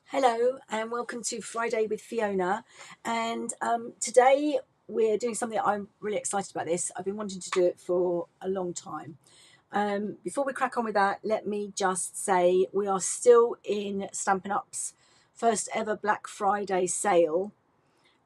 Hello and welcome to Friday with Fiona. And today we're doing something that I'm really excited about. This I've been wanting to do it for a long time. Before we crack on with that, let me just say we are still in Stampin' Up's first ever Black Friday sale.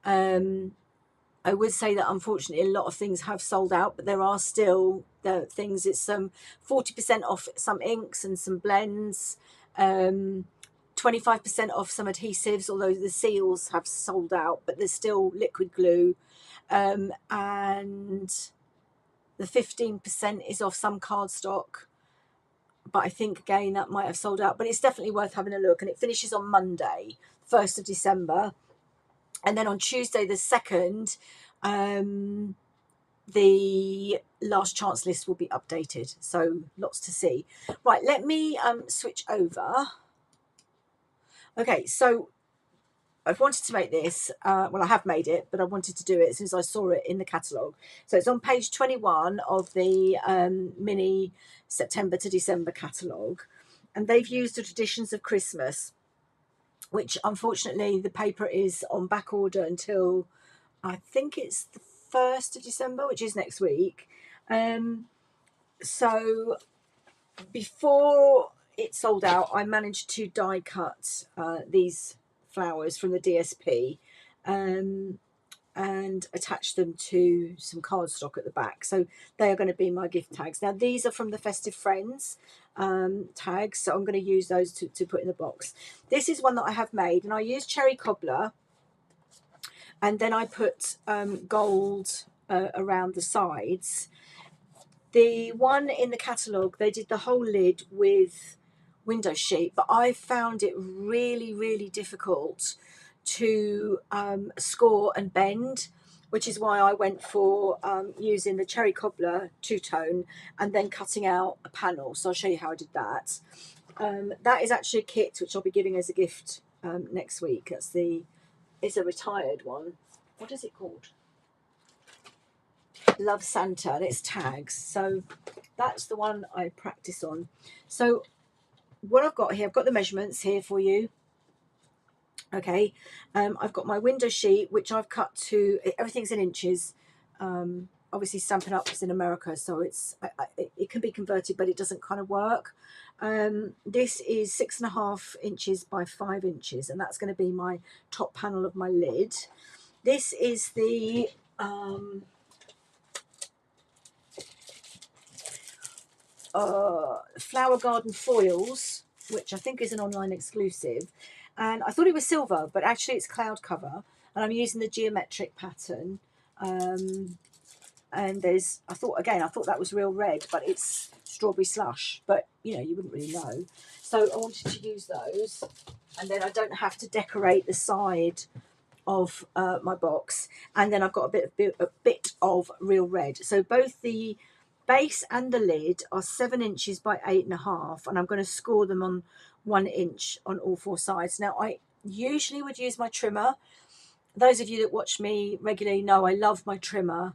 I would say that unfortunately a lot of things have sold out, but there are still the things. It's 40% off some inks and some blends. 25% off some adhesives, although the seals have sold out, but there's still liquid glue. And the 15% is off some cardstock, but I think again that might have sold out, but it's definitely worth having a look. And it finishes on Monday, 1st of December. And then on Tuesday the 2nd, the last chance list will be updated. So lots to see. Right, let me switch over. Okay, so I've wanted to make this, well, I have made it, but I wanted to do it as soon as I saw it in the catalogue. So it's on page 21 of the mini September to December catalogue. And they've used the Traditions of Christmas, which unfortunately the paper is on back order until I think it's the 1st of December, which is next week. So before it sold out, I managed to die cut these flowers from the DSP and attach them to some cardstock at the back. So they are going to be my gift tags. Now these are from the Festive Friends tags, so I'm going to use those to put in the box. This is one that I have made, and I used cherry cobbler, and then I put gold around the sides. The one in the catalogue, they did the whole lid with window sheet, but I found it really, really difficult to score and bend, which is why I went for using the cherry cobbler two-tone and then cutting out a panel. So I'll show you how I did that. That is actually a kit which I'll be giving as a gift next week. It's a retired one. What is it called? Love Santa, and it's tags. So that's the one I practice on. So what I've got here, I've got the measurements here for you. Okay, I've got my window sheet, which I've cut to, everything's in inches. Obviously Stampin' Up is in America, so it can be converted, but it doesn't kind of work. This is 6.5 inches by 5 inches, and that's going to be my top panel of my lid. This is the Flower Garden foils, which I think is an online exclusive, and I thought it was silver, but actually it's cloud cover, and I'm using the geometric pattern. And I thought that was real red, but it's strawberry slush, but you wouldn't really know. So I wanted to use those, and then I don't have to decorate the side of my box. And then I've got a bit of real red. So both the base and the lid are 7 inches by 8.5, and I'm going to score them on 1 inch on all 4 sides. Now I usually would use my trimmer. Those of you that watch me regularly know I love my trimmer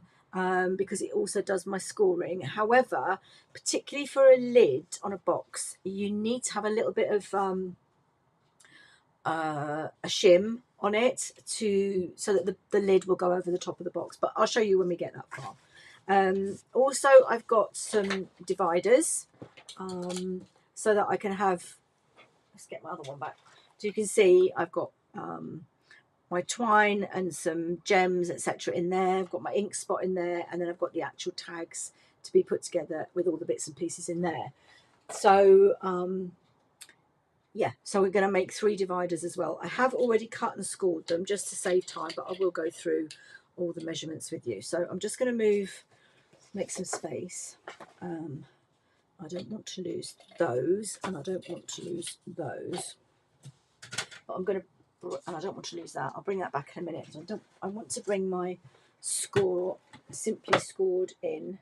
because it also does my scoring. However, particularly for a lid on a box, you need to have a little bit of a shim on it so that the lid will go over the top of the box, but I'll show you when we get that far. Also, I've got some dividers so that I can have, let's get my other one back, so you can see I've got my twine and some gems, etc. in there. I've got my ink spot in there, and then I've got the actual tags to be put together with all the bits and pieces in there. So yeah, so we're going to make 3 dividers as well. I have already cut and scored them just to save time, but I will go through all the measurements with you. So I'm just going to make some space. I don't want to lose those, and I don't want to lose those, but and I don't want to lose that. I'll bring that back in a minute. I want to bring my simply scored in,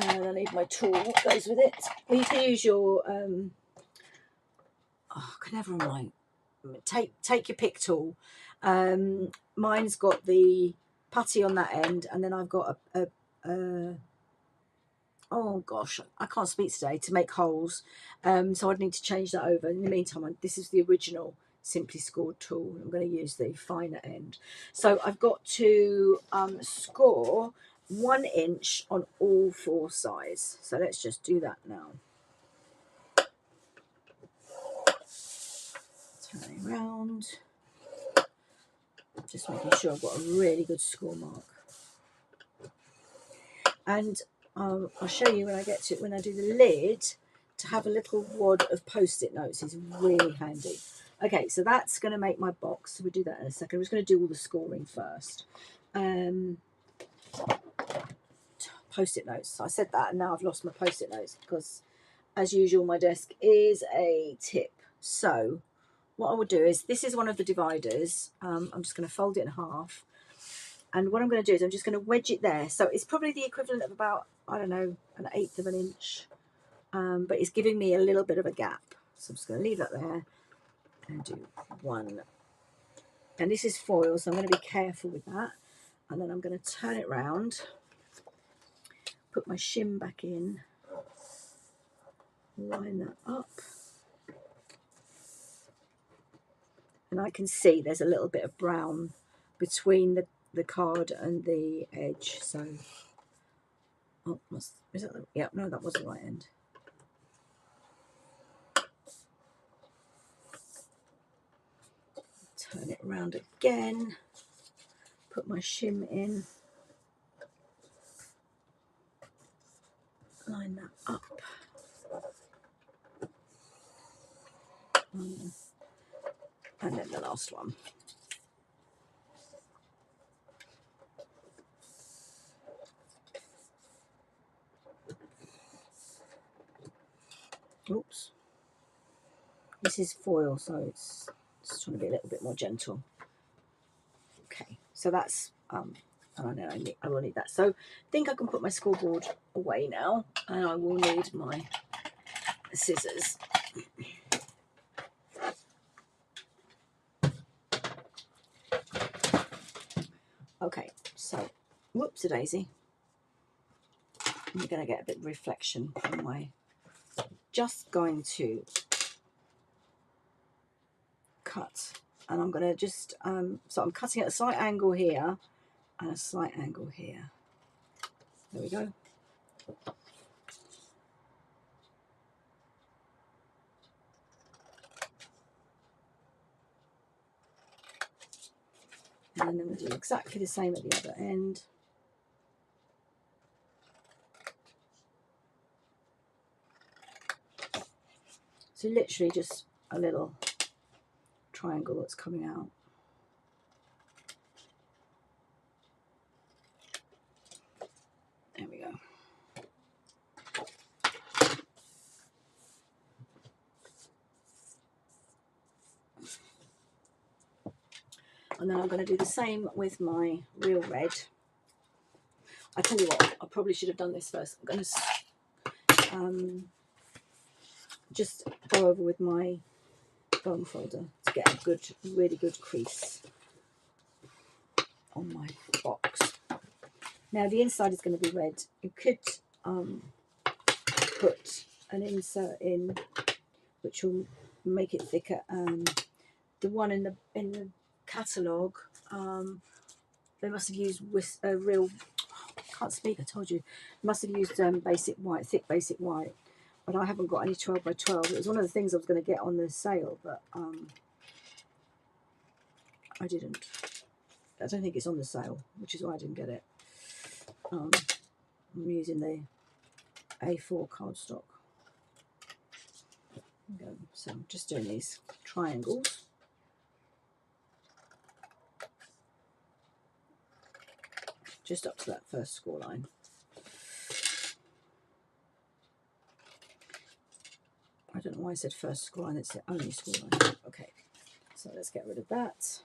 and I need my tool that goes with it. Well, you can use your I can never remember. Take your pick tool. Mine's got the putty on that end, and then I've got a oh gosh, I can't speak today, to make holes. So I'd need to change that over. In the meantime, this is the original simply scored tool. I'm going to use the finer end. So I've got to score 1 inch on all 4 sides. So let's just do that now. Turning around, just making sure I've got a really good score mark. And I'll show you when I get to it, when I do the lid, to have a little wad of post-it notes is really handy. Okay, so that's going to make my box. So we'll do that in a second. I'm just going to do all the scoring first. Post-it notes. So I said that, and now I've lost my post-it notes because, as usual, my desk is a tip. So what I will do is, this is one of the dividers. I'm just going to fold it in half. And what I'm going to do is I'm just going to wedge it there. So it's probably the equivalent of about, I don't know, 1/8 of an inch. But it's giving me a little bit of a gap. So I'm just going to leave that there and do 1. And this is foil, so I'm going to be careful with that. And then I'm going to turn it round, put my shim back in, line that up. And I can see there's a little bit of brown between the card and the edge. So, oh, is that the, yeah, no, that was the right end. Turn it around again, put my shim in, line that up. And then the last one. Oops. This is foil, so it's trying to be a little bit more gentle. Okay, so that's and I will need that. So I think I can put my scoreboard away now, and I will need my scissors. Okay, so whoops-a-daisy. I'm going to get a bit of reflection from my. Just going to cut, and I'm going to just so I'm cutting at a slight angle here and a slight angle here. There we go. And then I'm going to do exactly the same at the other end. So literally just a little triangle that's coming out. There we go. And then I'm going to do the same with my real red. I tell you what, I probably should have done this first. I'm going to just go over with my bone folder to get a good, really good crease on my box. Now the inside is going to be red. You could put an insert in which will make it thicker. The one in the catalogue, they must have used a real. I can't speak. I told you, must have used basic white, thick basic white. But I haven't got any 12 by 12. It was one of the things I was going to get on the sale, but I didn't. I don't think it's on the sale, which is why I didn't get it. I'm using the A4 cardstock. So I'm just doing these triangles. Just up to that first score line. I don't know why I said first score line, it's the only score line. Okay, so let's get rid of that.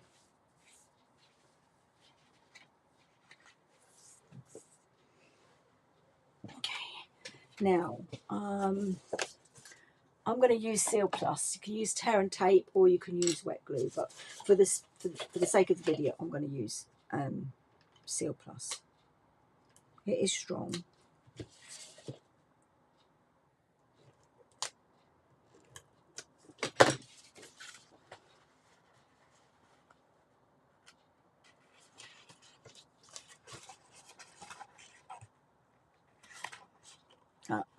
Okay, now I'm going to use Seal Plus. You can use tear and tape, or you can use wet glue, but for this, for the sake of the video, I'm going to use Seal Plus. It is strong.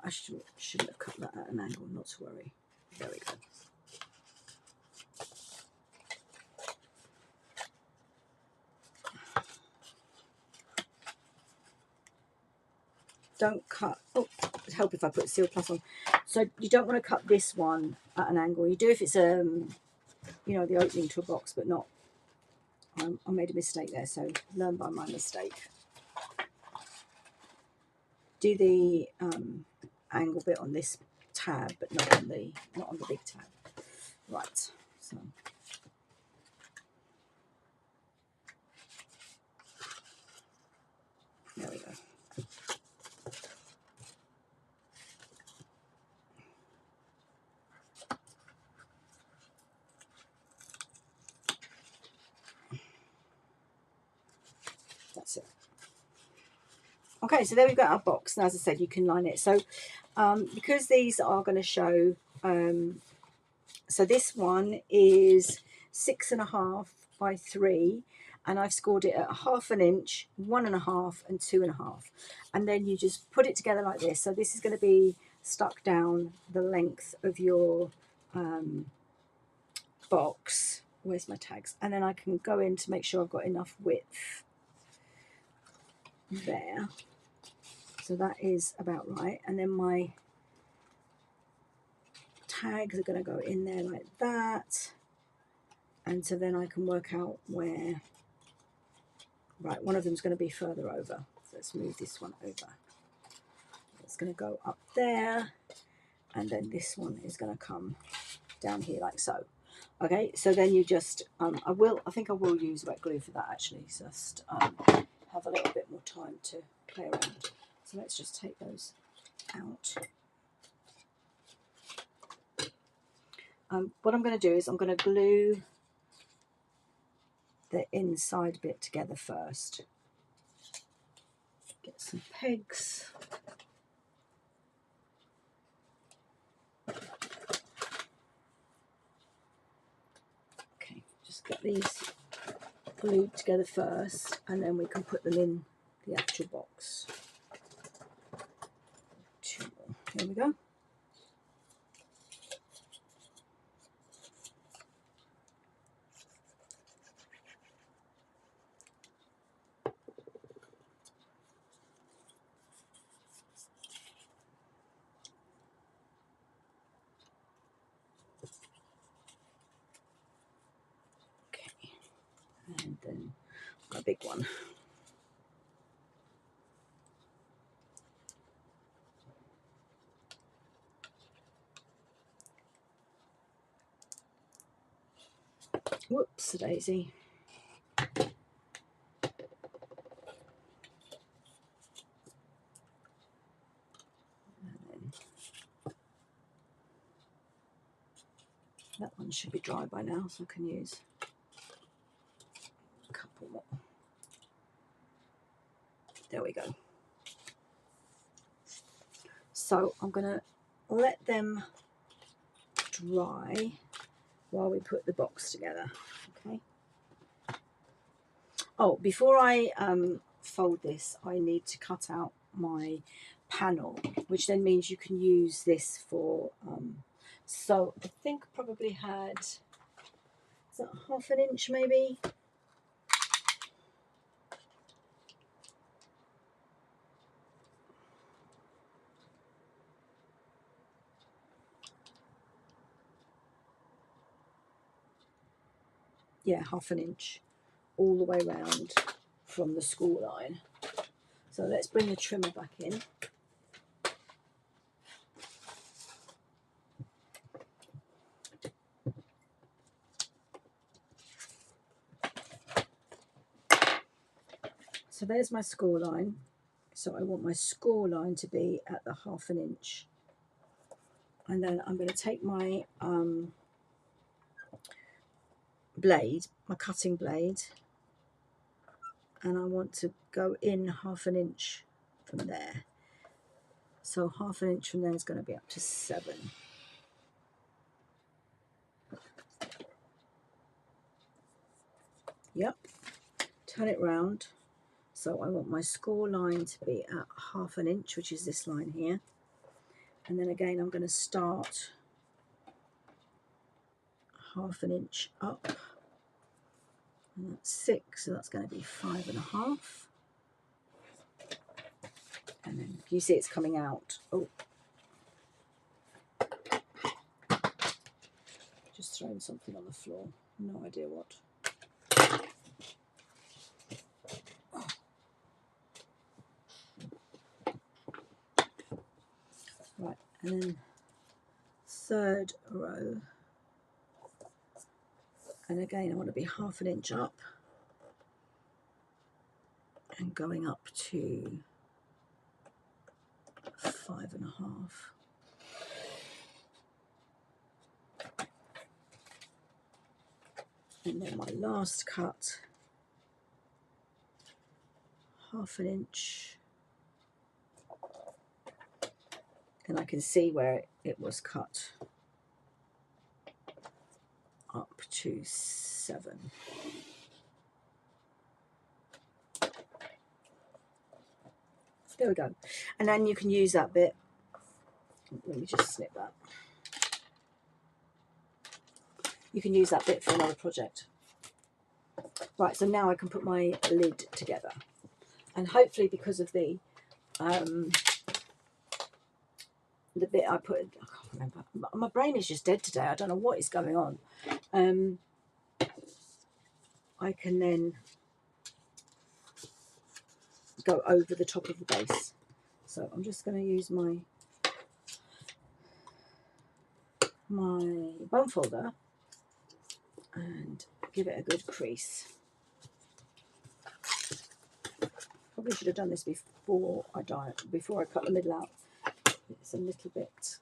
I shouldn't have cut that at an angle, not to worry. There we go. Don't cut, oh, it'd help if I put Seal Plus on. So you don't want to cut this one at an angle. You do if it's, you know, the opening to a box, but not. I made a mistake there, so learn by my mistake. Do the angle bit on this tab, but not on the big tab. Right, so. There we go. That's it. Okay, so there we've got our box. And as I said, you can line it. So because these are going to show, so this one is 6.5 by 3, and I've scored it at 1/2 inch, 1.5 and 2.5. And then you just put it together like this. So this is going to be stuck down the length of your box. Where's my tags? And then I can go in to make sure I've got enough width there. So that is about right. And then my tags are going to go in there like that. And so then I can work out where, right, one of them is going to be further over. So let's move this one over. It's going to go up there. And then this one is going to come down here like so. Okay, so then you just, I think I will use wet glue for that actually. Just have a little bit more time to play around. So let's just take those out. What I'm going to do is I'm going to glue the inside bit together first. Get some pegs. Okay, just get these glued together first, and then we can put them in the actual box. Two more. Here we go. And then a big one. Whoops, daisy. And then that one should be dry by now, so I can use a couple more. There we go. So I'm going to let them dry while we put the box together. Okay. Oh, before I fold this, I need to cut out my panel, which then means you can use this for, so I think probably had, is that 1/2 inch maybe? Yeah, 1/2 inch all the way around from the score line. So let's bring the trimmer back in. So there's my score line. So I want my score line to be at the 1/2 inch. And then I'm going to take my blade, my cutting blade, and I want to go in 1/2 inch from there. So 1/2 inch from there is going to be up to 7. Yep. Turn it round. So I want my score line to be at 1/2 inch, which is this line here. And then again, I'm going to start 1/2 inch up. And that's 6, so that's going to be 5.5. And then you see it's coming out. Oh, just throwing something on the floor. No idea what. Right, and then 3rd row. And again, I want to be 1/2 inch up and going up to 5.5. And then my last cut, 1/2 inch. And I can see where it was cut up to 7. There we go. And then you can use that bit. Let me just snip that. You can use that bit for another project. Right, so now I can put my lid together. And hopefully because of the bit I put, I can't remember. My brain is just dead today. I don't know what is going on. I can then go over the top of the base. So I'm just going to use my bone folder and give it a good crease. Probably should have done this before I cut the middle out. It's a little bit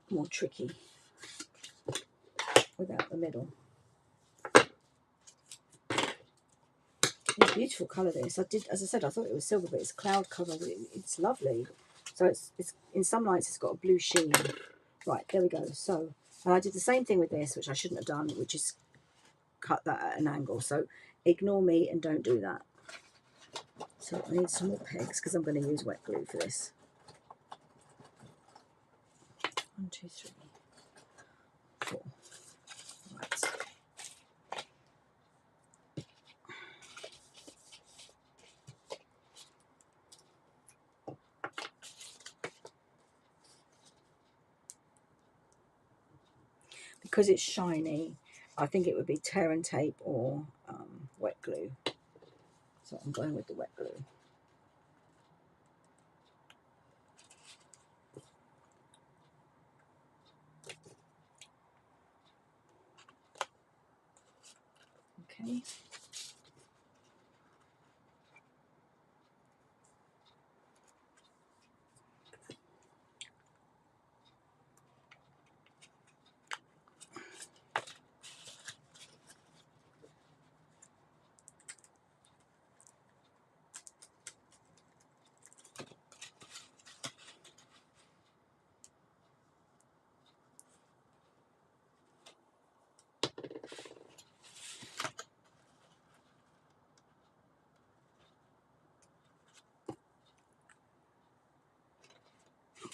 more tricky without the middle. It's a beautiful colour this. As I said, I thought it was silver, but it's cloud cover. It's lovely. So it's in some lights it's got a blue sheen. Right, there we go. So, and I did the same thing with this, which I shouldn't have done, which is cut that at an angle. So ignore me and don't do that. So I need some more pegs because I'm going to use wet glue for this. 1, 2, 3, 4. Right. Because it's shiny, I think it would be tear and tape or wet glue. So I'm going with the wet glue. Okay.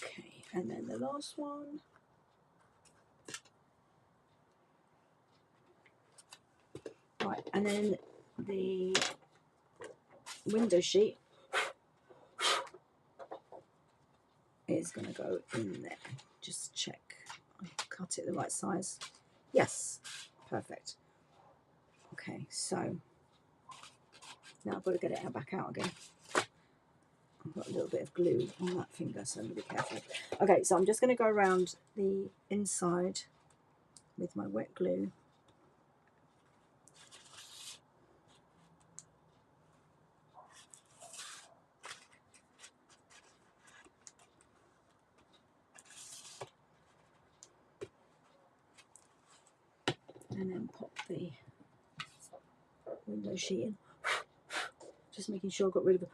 Okay, and then the last one. Right, and then the window sheet is going to go in there. Just check. I cut it the right size. Yes, perfect. Okay, so now I've got to get it back out again. I've got a little bit of glue on that finger, so I'm going to be careful. Okay, so I'm just going to go around the inside with my wet glue. And then pop the window sheet in. Just making sure I got rid of it.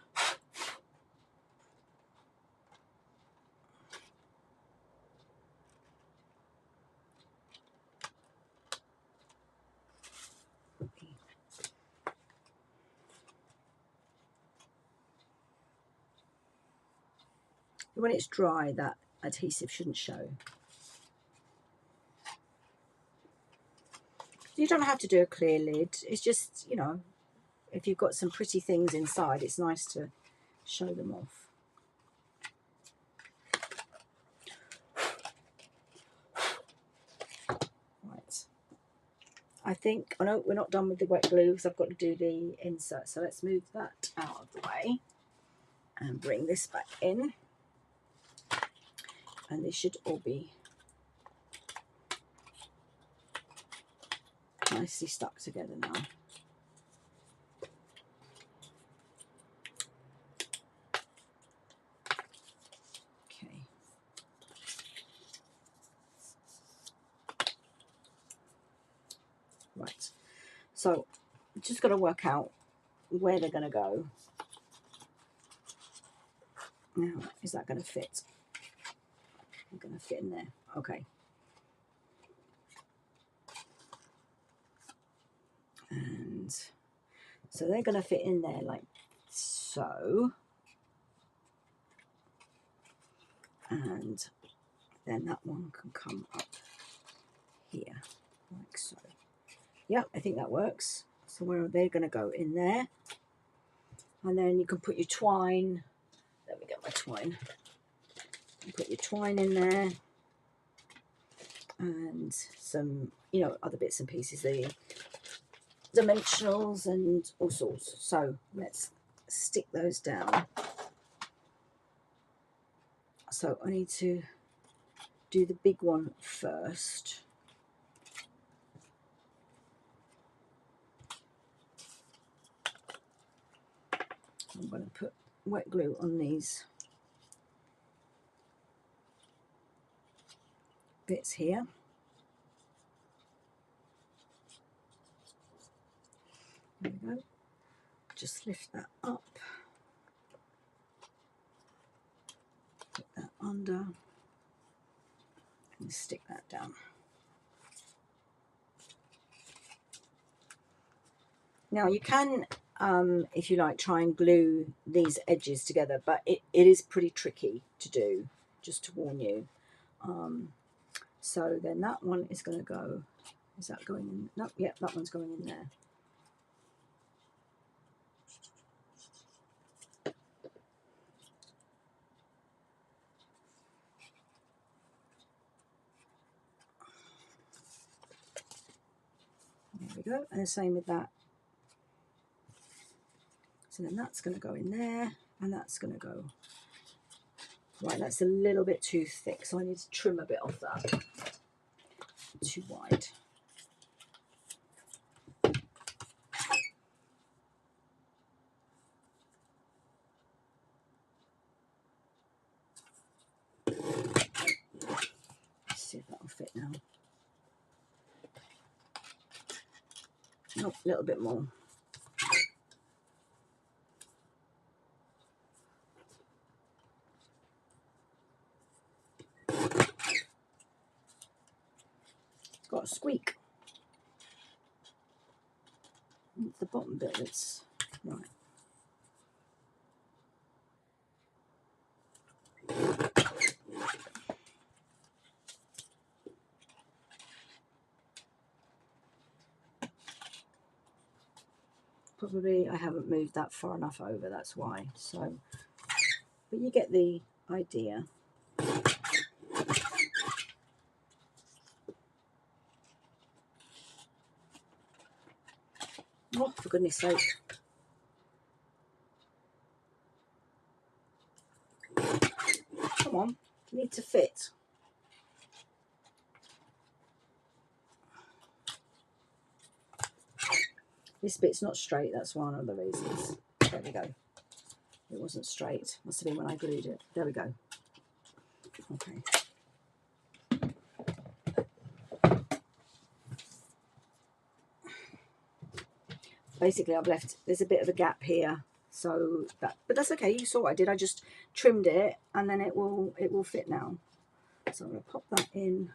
When it's dry, that adhesive shouldn't show. You don't have to do a clear lid. It's just, you know, if you've got some pretty things inside, it's nice to show them off. Right. I think, oh no, we're not done with the wet glue because I've got to do the insert. So let's move that out of the way and bring this back in. And they should all be nicely stuck together now. Okay. Right. So just got to work out where they're going to go. Now, is that going to fit? I'm going to fit in there. Okay. And so they're going to fit in there like so. And then that one can come up here like so. Yep, I think that works. So where are they going to go? In there. And then you can put your twine. Let me get my twine. You put your twine in there. And some, you know, other bits and pieces, the dimensionals and all sorts. So let's stick those down. So I need to do the big one first. I'm going to put wet glue on these bits here. There we go. Just lift that up. Put that under. And stick that down. Now you can, if you like, try and glue these edges together, but it is pretty tricky to do, just to warn you. So then that one is going to go, is that going in? No, yeah, that one's going in there. There we go, and the same with that. So then that's going to go in there, and that's going to go. Right, that's a little bit too thick, so I need to trim a bit off that. Too wide. Let's see if that'll fit now. Oh, a little bit more. It's got a squeak. It's the bottom bit that's right. Probably I haven't moved that far enough over, that's why. So, but you get the idea. Oh, for goodness sake. Come on, you need to fit. This bit's not straight, that's one of the reasons. There we go. It wasn't straight. Must have been when I glued it. There we go. Okay. Basically, I've left, there's a bit of a gap here. So that, but that's okay. You saw what I did. I just trimmed it, and then it will fit now. So I'm going to pop that in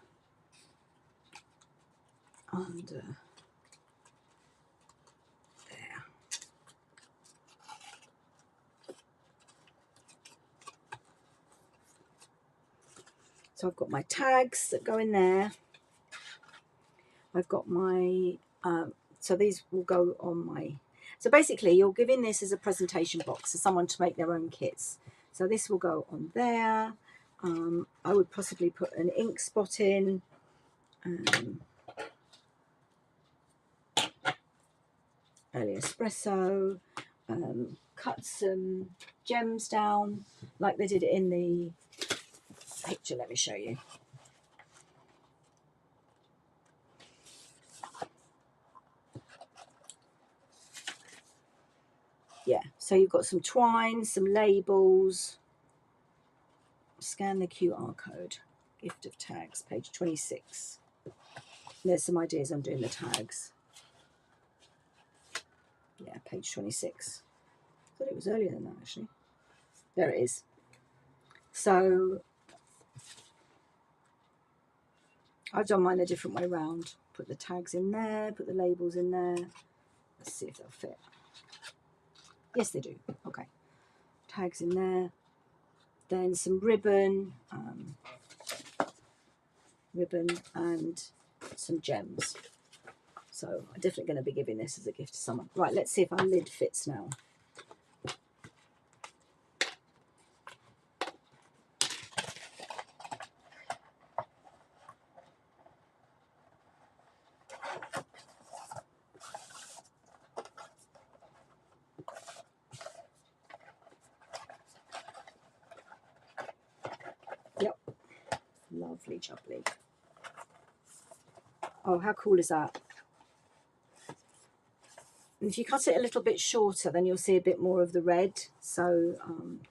under there. So I've got my tags that go in there. I've got my, so these will go on my, so basically you're giving this as a presentation box for someone to make their own kits. So this will go on there. I would possibly put an ink spot in. Early espresso. Cut some gems down like they did it in the picture. Let me show you. Yeah, so you've got some twine, some labels. Scan the QR code. Gift of tags, page 26. There's some ideas on doing the tags. Yeah, page 26. I thought it was earlier than that, actually. There it is. So I've done mine a different way around. Put the tags in there, put the labels in there. Let's see if they'll fit. Yes, they do. Okay. Tags in there. Then some ribbon. Ribbon and some gems. So I'm definitely going to be giving this as a gift to someone. Right, let's see if our lid fits now. Yep. Lovely jubbly. Oh, how cool is that? And if you cut it a little bit shorter, then you'll see a bit more of the red. So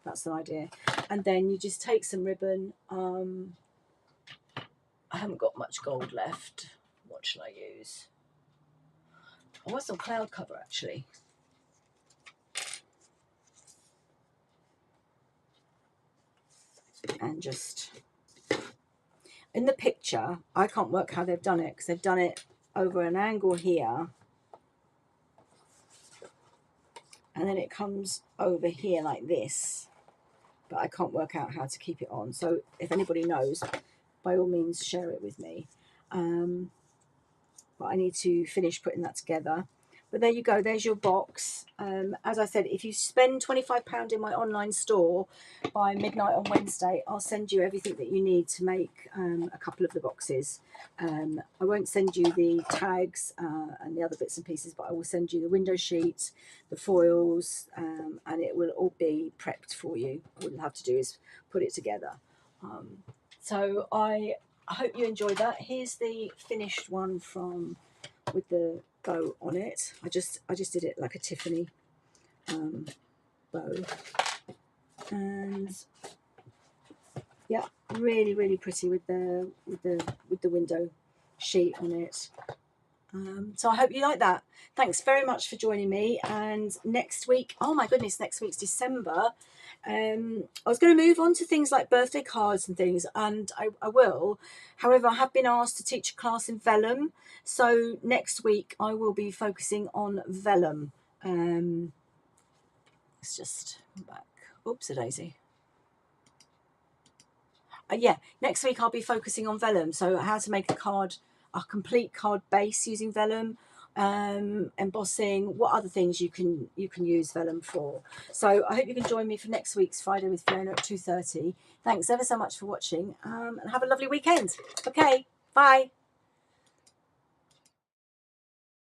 that's the idea. And then you just take some ribbon. I haven't got much gold left. What shall I use? I want some cloud cover, actually. And just... in the picture, I can't work how they've done it, because they've done it over an angle here. And then it comes over here like this. But I can't work out how to keep it on. So if anybody knows, by all means, share it with me. But I need to finish putting that together. But there you go, there's your box. As I said, if you spend £25 in my online store by midnight on Wednesday, I'll send you everything that you need to make a couple of the boxes. I won't send you the tags and the other bits and pieces, but I will send you the window sheet, the foils, and it will all be prepped for you. All you'll have to do is put it together. So I hope you enjoyed that. Here's the finished one from with the bow on it. I just did it like a Tiffany bow, and yeah, really pretty with the window sheet on it. So I hope you like that. Thanks very much for joining me. And next week, oh my goodness, next week's December. I was going to move on to things like birthday cards and things, and I will. However, I have been asked to teach a class in vellum. So next week I will be focusing on vellum. Let's just come back. Oops, a daisy. Yeah, next week I'll be focusing on vellum. So how to make a complete card base using vellum, embossing, what other things you can use vellum for. So I hope you can join me for next week's Friday with Fiona at 2:30. Thanks ever so much for watching, and have a lovely weekend. Okay, bye.